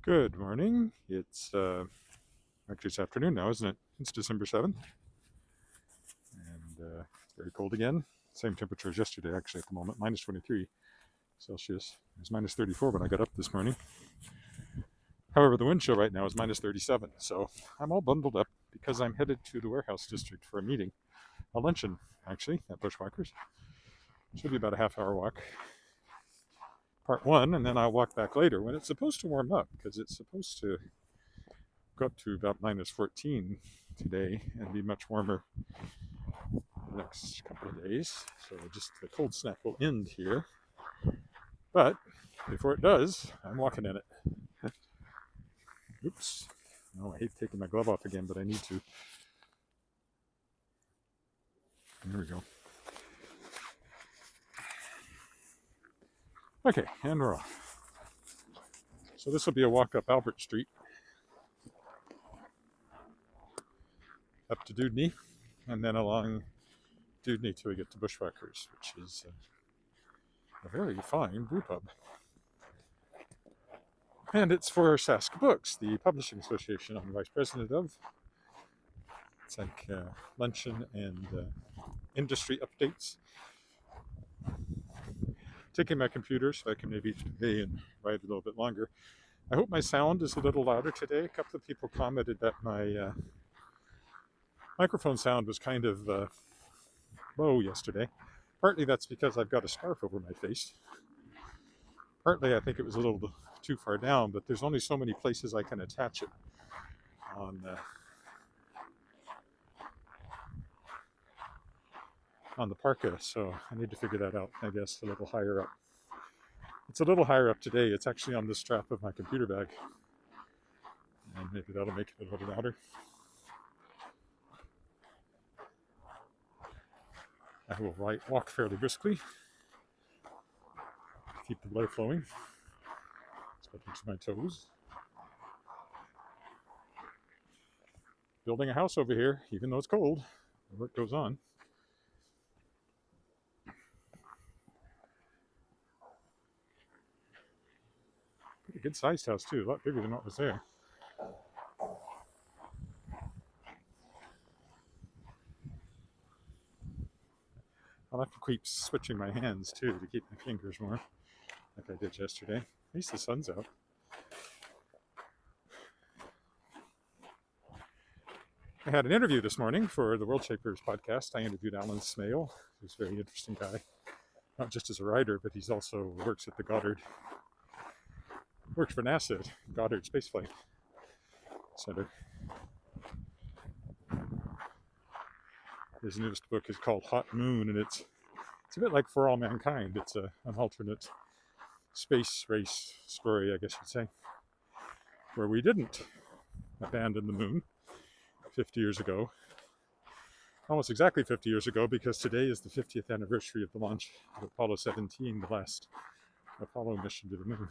Good morning. Actually it's afternoon now, isn't it? It's December 7th, and it's very cold again. Same temperature as yesterday, actually, at the moment, minus 23 Celsius. It was minus 34 when I got up this morning. However, the wind chill right now is minus 37, so I'm all bundled up because I'm headed to the warehouse district for a meeting, a luncheon, actually, at Bushwhackers. Should be about a half-hour walk. Part one, and then I'll walk back later when it's supposed to warm up, because it's supposed to go up to about minus 14 today and be much warmer the next couple of days. So just the cold snap will end here. But before it does, I'm walking in it. Oops. Oh, I hate taking my glove off again, but I need to. There we go. Okay, and we're off. So this will be a walk up Albert Street, up to Dudney, and then along Dudney till we get to Bushwhackers, which is a very fine brew pub. And it's for Sask Books, the publishing association I'm vice president of. It's like luncheon and industry updates. Taking my computer so I can maybe today and write a little bit longer. I hope my sound is a little louder today. A couple of people commented that my microphone sound was kind of low yesterday. Partly that's because I've got a scarf over my face. Partly I think it was a little too far down, but there's only so many places I can attach it on the parka, so I need to figure that out, I guess, a little higher up. It's a little higher up today. It's actually on the strap of my computer bag, and maybe that'll make it a little louder. I will walk fairly briskly, keep the blood flowing, especially to my toes. Building a house over here, even though it's cold, the work goes on. Pretty good sized house too, a lot bigger than what was there. I'll have to keep switching my hands too to keep my fingers warm, like I did yesterday. At least the sun's out. I had an interview this morning for the World Shapers podcast. I interviewed Alan Smale, who's a very interesting guy, not just as a writer, but he's also works at the Goddard, works for NASA at Goddard Space Flight Center. His newest book is called Hot Moon, and it's a bit like For All Mankind. It's an alternate space race story, I guess you'd say, where we didn't abandon the moon 50 years ago. Almost exactly 50 years ago, because today is the 50th anniversary of the launch of Apollo 17, the last Apollo mission to the moon.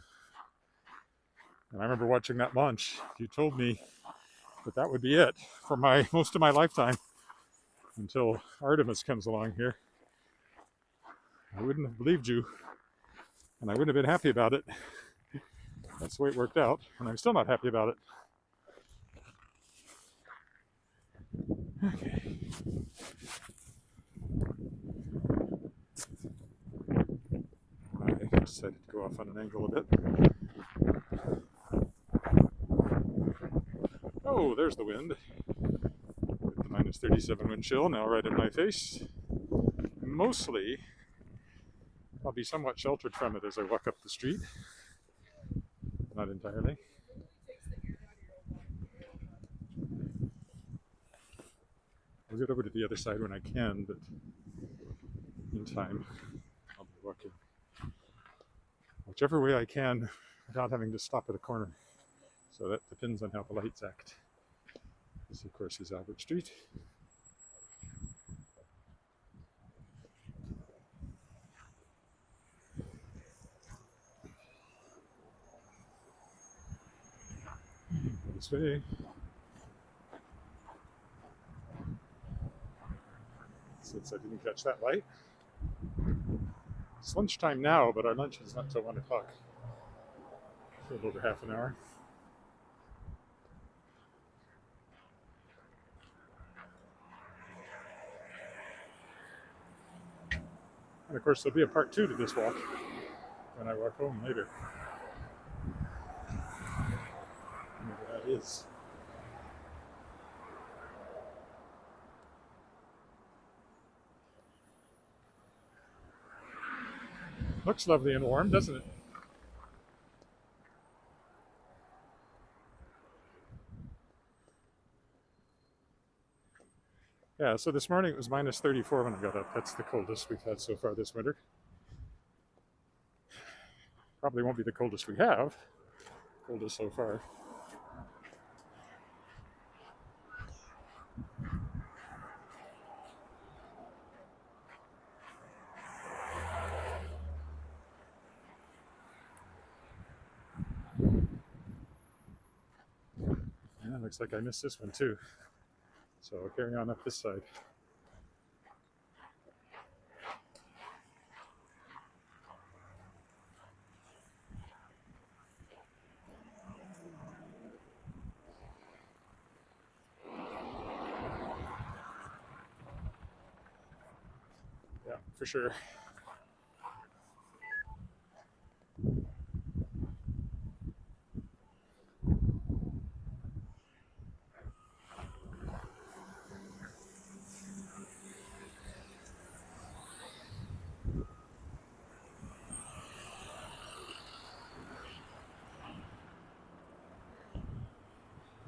And I remember watching that launch. If you told me that would be it for most of my lifetime until Artemis comes along here, I wouldn't have believed you, and I wouldn't have been happy about it. That's the way it worked out, and I'm still not happy about it. Okay. I decided to go off on an angle a bit. Oh, there's the wind. With the minus 37 wind chill now right in my face. Mostly, I'll be somewhat sheltered from it as I walk up the street. Not entirely. I'll get over to the other side when I can, but meantime, I'll be walking whichever way I can without having to stop at a corner. So that depends on how the lights act. This, of course, is Albert Street. This way. Since I didn't catch that light. It's lunchtime now, but our lunch is not till 1 o'clock. For a little over half an hour. And of course, there'll be a part 2 to this walk when I walk home later. Whatever that is. Looks lovely and warm, doesn't it? Yeah, so this morning it was minus 34 when I got up. That's the coldest we've had so far this winter. Probably won't be the coldest we have. Coldest so far. Yeah, looks like I missed this one too. So I'll carry on up this side. Yeah, for sure.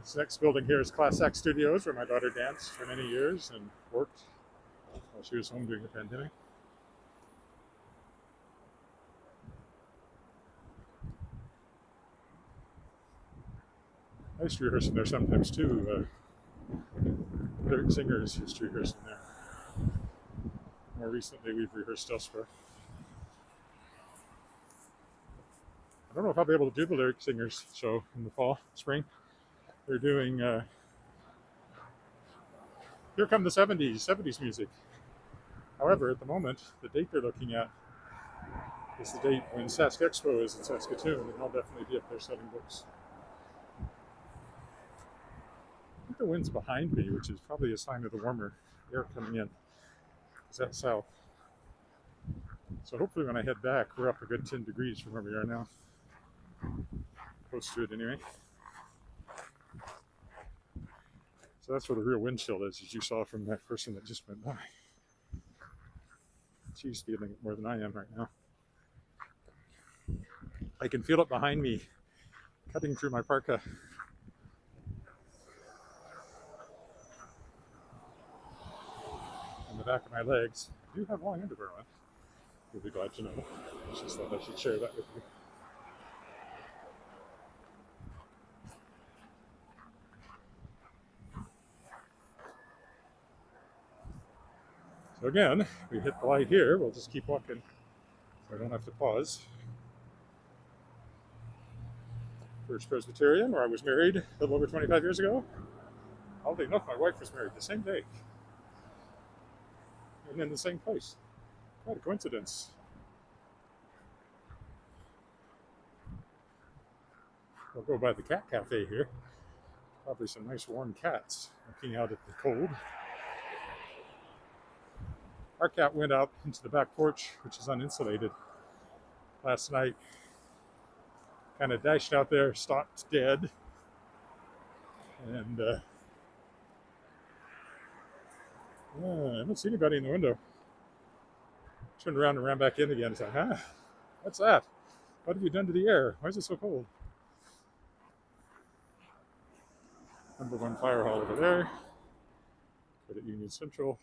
This next building here is Class X Studios, where my daughter danced for many years and worked while she was home during the pandemic. I used to rehearse in there sometimes too. Lyric singers used to rehearse in there. More recently, we've rehearsed elsewhere. I don't know if I'll be able to do the lyric singers show in the fall, spring. They're doing Here Come the 70s music. However, at the moment, the date they're looking at is the date when Sask Expo is in Saskatchewan, and I'll definitely be up there selling books. I think the wind's behind me, which is probably a sign of the warmer air coming in. Is that south? So hopefully when I head back, we're up a good 10 degrees from where we are now. Close to it anyway. So that's where the real wind chill is, as you saw from that person that just went by. She's feeling it more than I am right now. I can feel it behind me, cutting through my parka. On the back of my legs. I do have long underwear on. You'll be glad to know. I just thought I should share that with you. So again, we hit the light here. We'll just keep walking so I don't have to pause. First Presbyterian, where I was married a little over 25 years ago. Oddly enough, my wife was married the same day. And in the same place. Quite a coincidence. We'll go by the cat cafe here. Probably some nice warm cats looking out at the cold. Our cat went out into the back porch, which is uninsulated, last night. Kind of dashed out there, stopped dead. And I haven't seen anybody in the window. Turned around and ran back in again. It's like, what's that? What have you done to the air? Why is it so cold? Number 1 fire hall over there. Credit Union Central.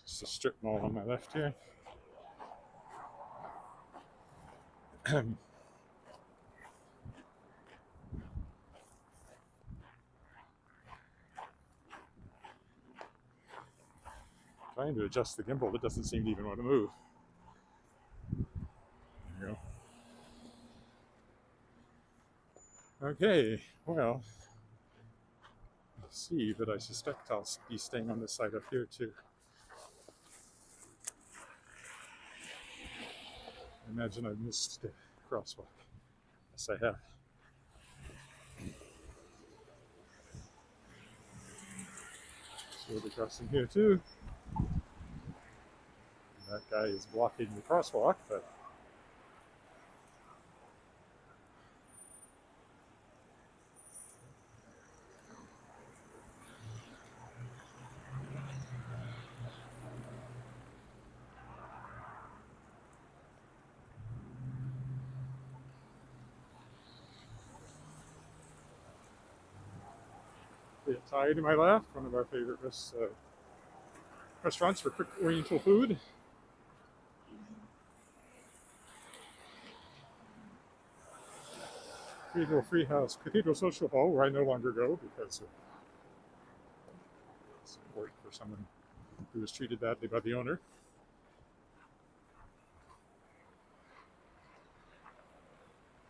Just a strip mall on my left here. Trying to adjust the gimbal, it doesn't seem to even want to move. There you go. Okay, well, let's see, but I suspect I'll be staying on this side up here too. I imagine I've missed the crosswalk. Yes, I have. So we'll be crossing here too. That guy is blocking the crosswalk, but the Thai to my left, one of our favorite restaurants for quick Oriental food. Cathedral Social Hall, where I no longer go because of support for someone who was treated badly by the owner.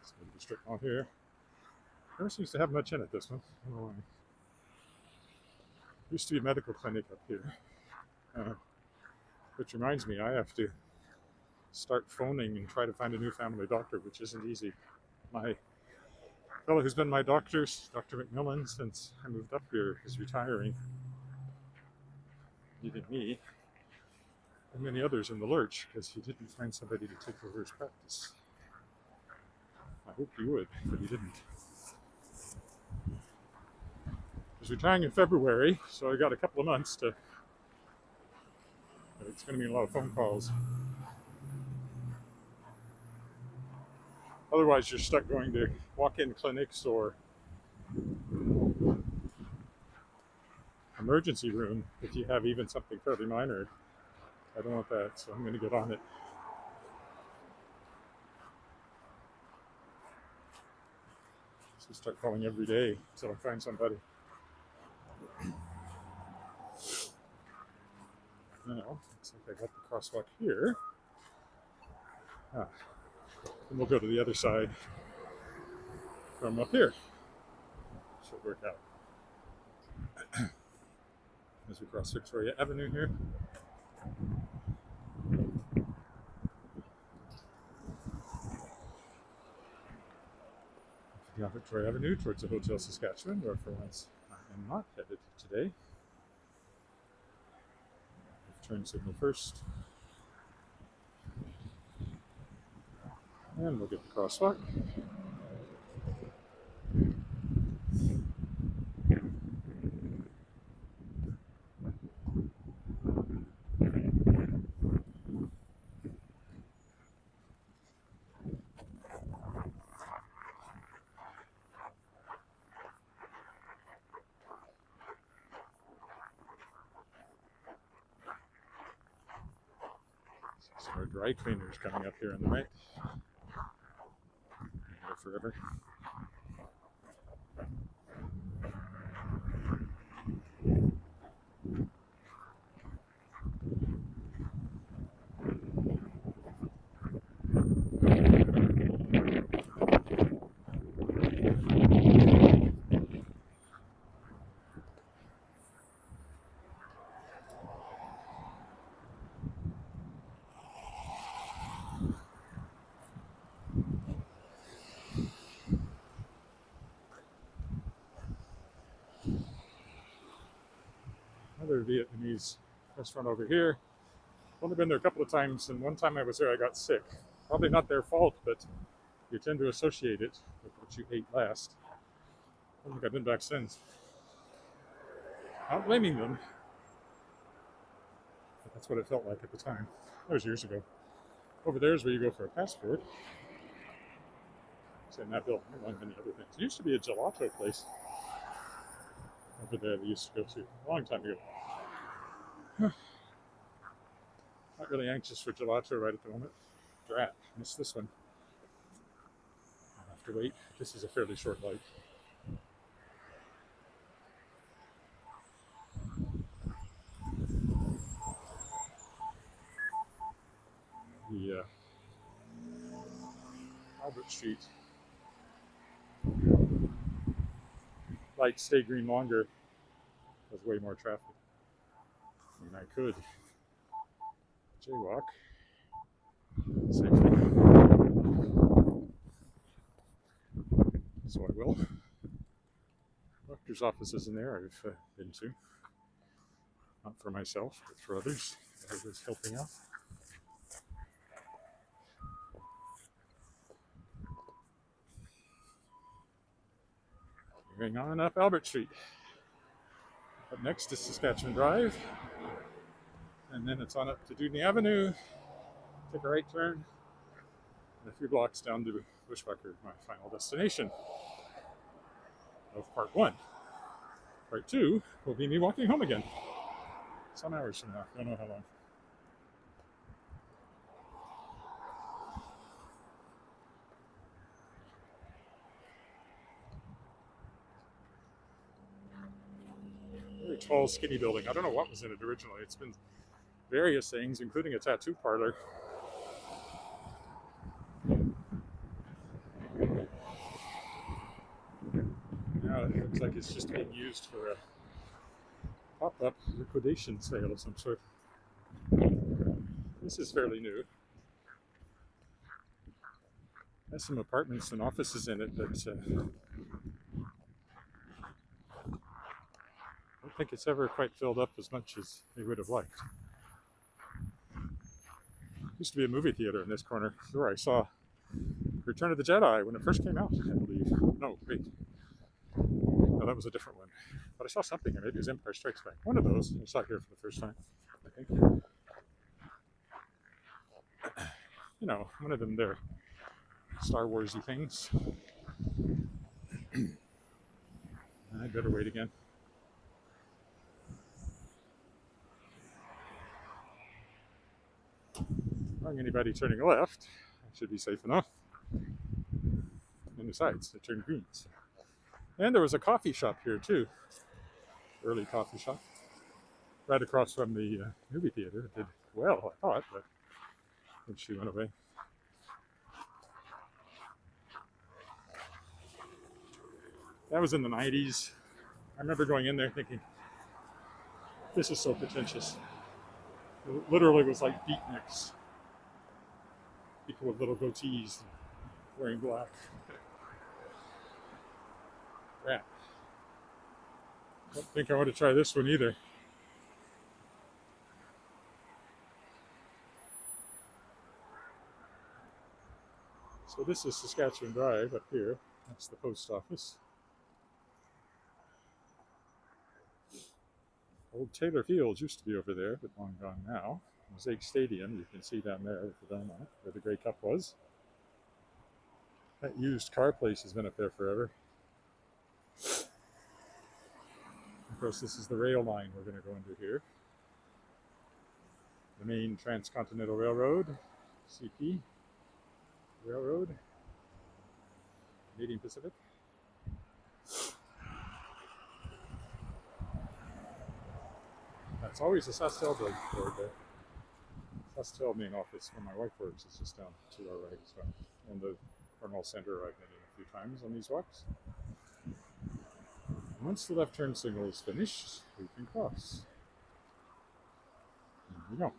It's a strip mall here. Never seems to have much in it, this one. I don't know why. Used to be a medical clinic up here. Which reminds me, I have to start phoning and try to find a new family doctor, which isn't easy. My fellow who's been my doctor, Dr. McMillan, since I moved up here, is retiring, leaving me and many others in the lurch because he didn't find somebody to take over his practice. I hoped he would, but he didn't. He's retiring in February, so I got a couple of months to. But it's going to be a lot of phone calls. Otherwise, you're stuck going to walk-in clinics or emergency room if you have even something fairly minor. I don't want that, so I'm going to get on it. So start calling every day until I find somebody. Now, looks like I got the crosswalk here. And we'll go to the other side from up here. Should work out. As we cross Victoria Avenue here. Down Victoria Avenue towards the Hotel Saskatchewan, where for once I am not headed today. Turn signal first. And we'll get the crosswalk. So our dry cleaners coming up here on the right. Go forever. Another Vietnamese restaurant over here. Only been there a couple of times, and one time I was there I got sick. Probably not their fault, but you tend to associate it with what you ate last. I don't think I've been back since. Not blaming them, but that's what it felt like at the time. That was years ago. Over there is where you go for a passport. It's in that building, among many other things. It used to be a gelato place over there they used to go to a long time ago. Not really anxious for gelato right at the moment. Drat, missed this one. I'll have to wait. This is a fairly short light. The Albert Street lights stay green longer. There's way more traffic. And I could jaywalk safely. So I will. Doctor's office is in there I've been to. Not for myself, but for others. I was helping out. Going on up Albert Street. Up next is Saskatchewan Drive. And then it's on up to Dudney Avenue. Take a right turn. And a few blocks down to Bushbucker, my final destination of part 1. Part 2 will be me walking home again. Some hours from now. Don't know how long. Very tall, skinny building. I don't know what was in it originally. It's been various things, including a tattoo parlor. Now it looks like it's just being used for a pop-up liquidation sale of some sort. This is fairly new. Has some apartments and offices in it, but I don't think it's ever quite filled up as much as they would have liked. Used to be a movie theater in this corner, where I saw Return of the Jedi when it first came out, I believe. No, wait. No, that was a different one. But I saw something, or maybe it was Empire Strikes Back. One of those I saw here for the first time, I think. You know, one of them, they're Star Wars-y things. I'd better wait again. Wrong anybody turning left. I should be safe enough. And besides, it turned green. And there was a coffee shop here too. Early coffee shop. Right across from the movie theater. It did well, I thought, but then she went away. That was in the 90s. I remember going in there thinking, this is so pretentious. It literally was like beatniks. People with little goatees wearing black. Crap. Don't think I want to try this one either. So this is Saskatchewan Drive up here. That's the post office. Old Taylor Fields used to be over there, but long gone now. Mosaic Stadium, you can see down there with the dome on it, where the Grey Cup was. That used car place has been up there forever. Of course, this is the rail line we're going to go into here. The main Transcontinental Railroad, CP Railroad, Canadian Pacific. That's always a Saskatchewan board there. Saskatchewan main office where my wife works is just down to our right as well. And the Cornwall Centre I've been in a few times on these walks. And once the left turn signal is finished, we can cross. There we go.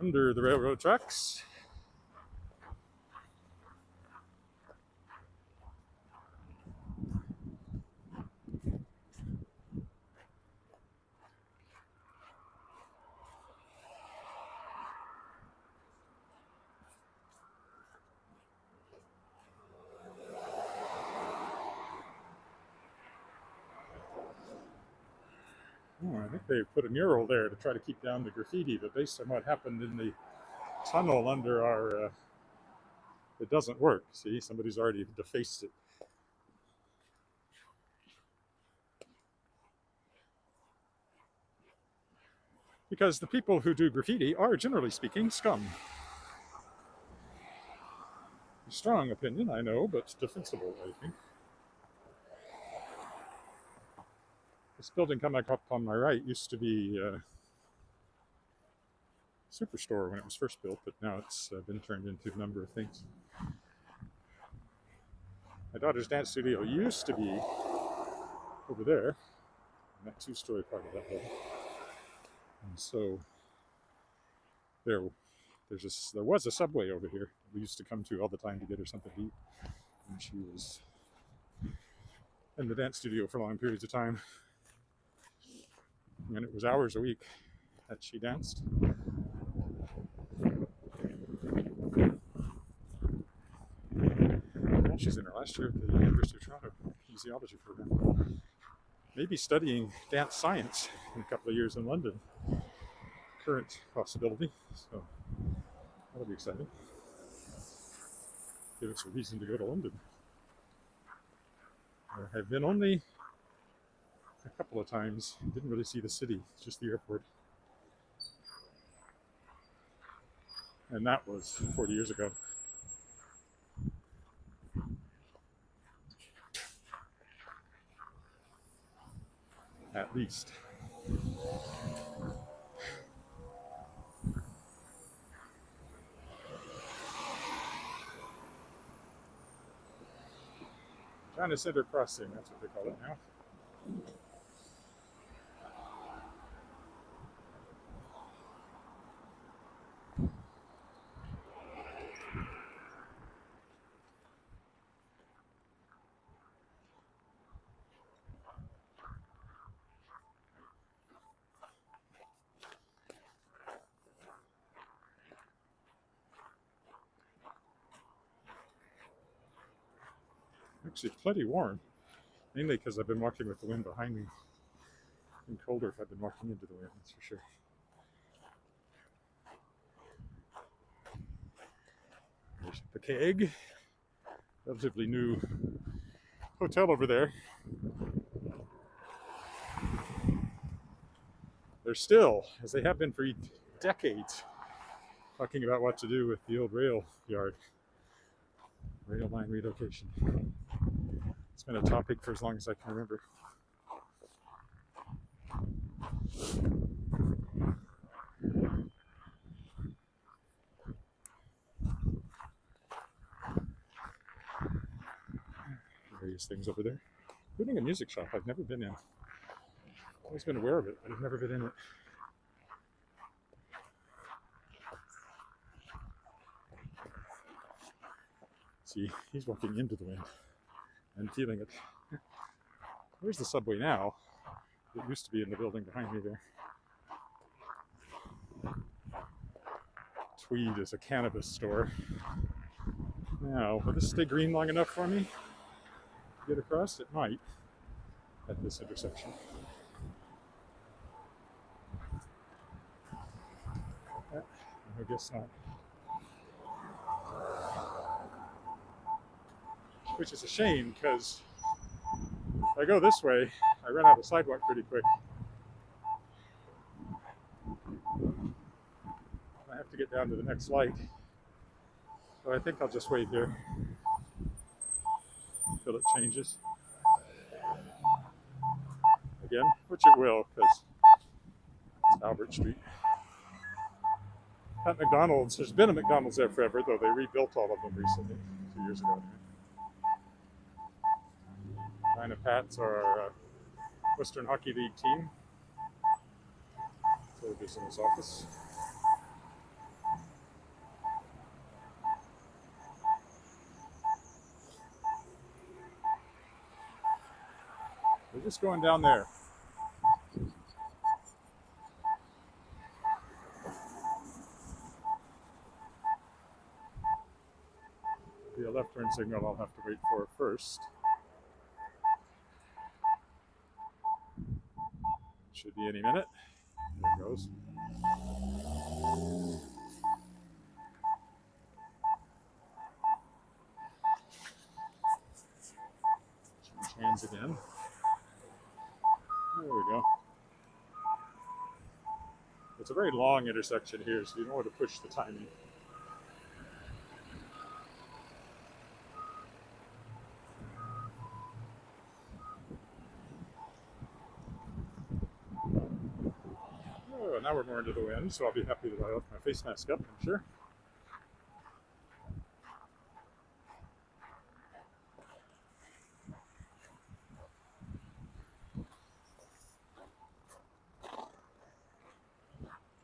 Under the railroad tracks. Oh, I think they put a mural there to try to keep down the graffiti, but based on what happened in the tunnel under our, it doesn't work. See, somebody's already defaced it. Because the people who do graffiti are, generally speaking, scum. A strong opinion, I know, but defensible, I think. This building coming up on my right used to be a superstore when it was first built, but now it's been turned into a number of things. My daughter's dance studio used to be over there, in that two-story part of that building. And so there was a subway over here we used to come to all the time to get her something to eat. And she was in the dance studio for long periods of time. And it was hours a week that she danced. Well, she's in her last year at the University of Toronto kinesiology program. Maybe studying dance science in a couple of years in London. Current possibility. So that'll be exciting. Give us a reason to go to London. I've been only a couple of times. Didn't really see the city, just the airport. And that was 40 years ago. At least. China Center Crossing, that's what they call it now. Actually, plenty warm, mainly because I've been walking with the wind behind me. It's been colder if I've been walking into the wind, that's for sure. There's the Keg, relatively new hotel over there. They're still, as they have been for decades, talking about what to do with the old rail yard, rail line relocation. It's been a topic for as long as I can remember. Various things over there, including a music shop I've never been in. Always been aware of it, but I've never been in it. See, he's walking into the wind and feeling it. Where's the subway now? It used to be in the building behind me there. Tweed is a cannabis store. Now, will this stay green long enough for me to get across? It might at this intersection. I guess not. Which is a shame, because if I go this way, I run out of sidewalk pretty quick. I have to get down to the next light. So I think I'll just wait here until it changes. Again, which it will, because it's Albert Street. At McDonald's, there's been a McDonald's there forever, though they rebuilt all of them recently, 2 years ago. China Pats are our Western Hockey League team. So we're just in this office. We're just going down there. Be a left turn signal I'll have to wait for first. Should be any minute. There it goes. Change hands again. There we go. It's a very long intersection here, so you don't want to push the timing. Now we're more into the wind, so I'll be happy that I left my face mask up, I'm sure.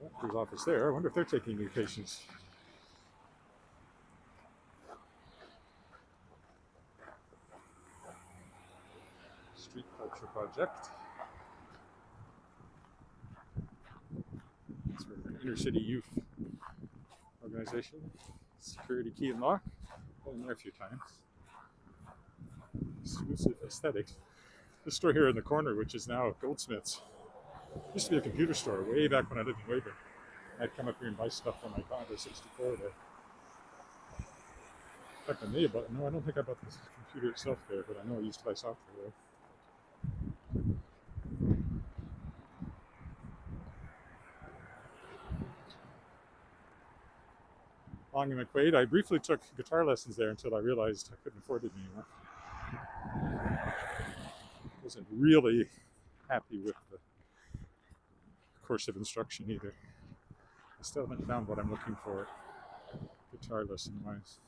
Doctor's office there. I wonder if they're taking new patients. infrastructure project. It's an inner city youth organization. Security key and lock. Been there a few times. Exclusive aesthetics. This store here in the corner, which is now Goldsmith's, used to be a computer store way back when I lived in Weyburn. I'd come up here and buy stuff for my Commodore 64 there. In fact, I may have bought, no, I don't think I bought this computer itself there, but I know I used to buy software there. Long and McQuaid. I briefly took guitar lessons there until I realized I couldn't afford it anymore. Wasn't really happy with the course of instruction either. I still haven't found what I'm looking for guitar lesson wise.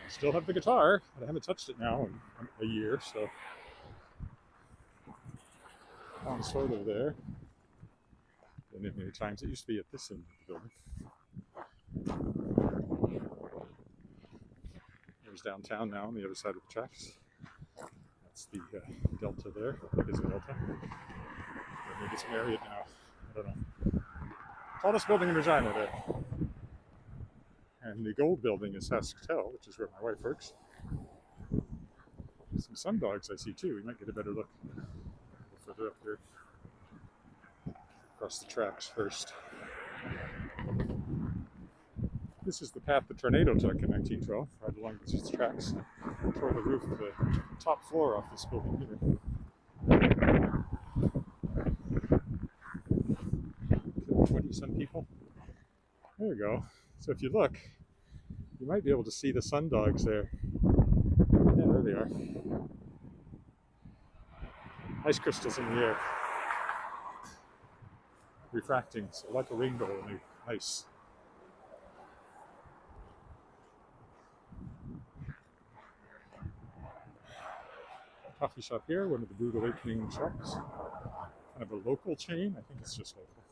I still have the guitar, but I haven't touched it now in a year, so I'm sort of there. Been in many times. It used to be at this end of the building. There's downtown now on the other side of the tracks. That's the Delta there. It is a Delta. Maybe it's Marriott now. I don't know. Tallest building in Regina there. And the gold building is Saskatchewan, which is where my wife works. Some sun dogs I see too. We might get a better look a little further up here. Across the tracks first. This is the path the tornado took in 1912, right along these tracks. Tore the roof of the top floor off this building here. Killed 20-some people. There we go. So if you look, you might be able to see the sundogs there. Yeah, there they are. Ice crystals in the air. Refracting, so like a rainbow in the ice. Coffee shop here, one of the Brewed Awakening shops. Kind of a local chain. I think it's just local.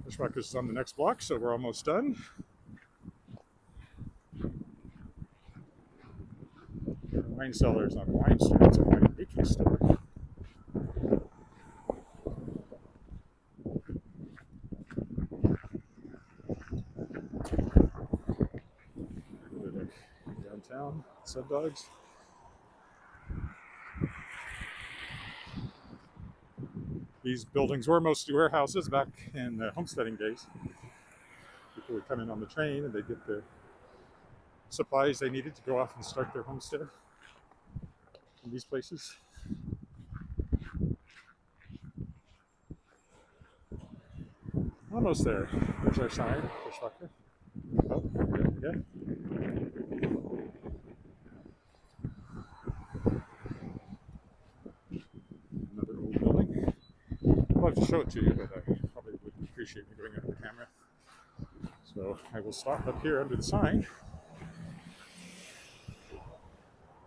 Bushwhackers is on the next block, so we're almost done. Wine cellar is not a wine store, it's a wine making store. Downtown, sun dogs. These buildings were mostly warehouses back in the homesteading days. People would come in on the train and they'd get the supplies they needed to go off and start their homestead in these places. Almost there. There's our sign, Bushwhacker. Oh, yeah. Another old building. I'd love to show it to you, but I probably wouldn't appreciate me doing it on the camera. So I will stop up here under the sign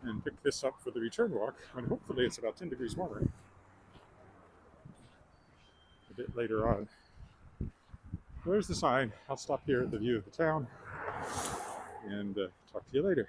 and pick this up for the return walk, when hopefully it's about 10 degrees warmer a bit later on. There's the sign. I'll stop here at the view of the town and talk to you later.